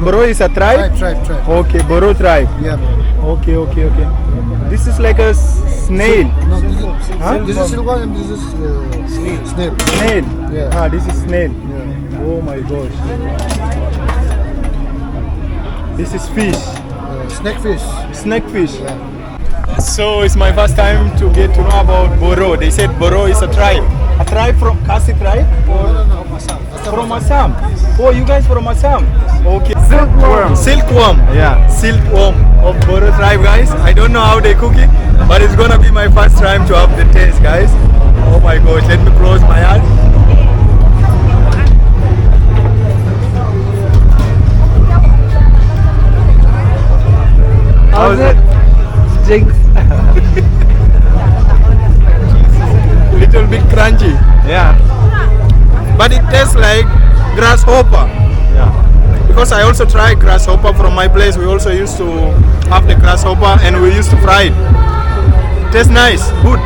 Boro is a tribe? Tribe. Okay, Boro tribe. Yeah. Okay. This is like a snail. No, this is silkworm and this is snail. Snail? Yeah. This is snail. Yeah. Oh my gosh. This is fish. Snakefish. Snakefish. So it's my first time to get to know about Boro. They said Boro is a tribe. A tribe from Khasi tribe? No, Assam. From Assam. Oh, you guys from Assam? Okay. Silkworm. Silkworm. Yeah. Silkworm of Boro tribe, guys. I don't know how they cook it, but it's gonna be my first time to have the taste, guys. Oh my gosh, let me close my eyes. How's it? Jinx. Little bit crunchy, Yeah. but it tastes like grasshopper. Yeah. Because I also tried grasshopper from my place. We also used to have the grasshopper and we used to fry it. Tastes nice, good.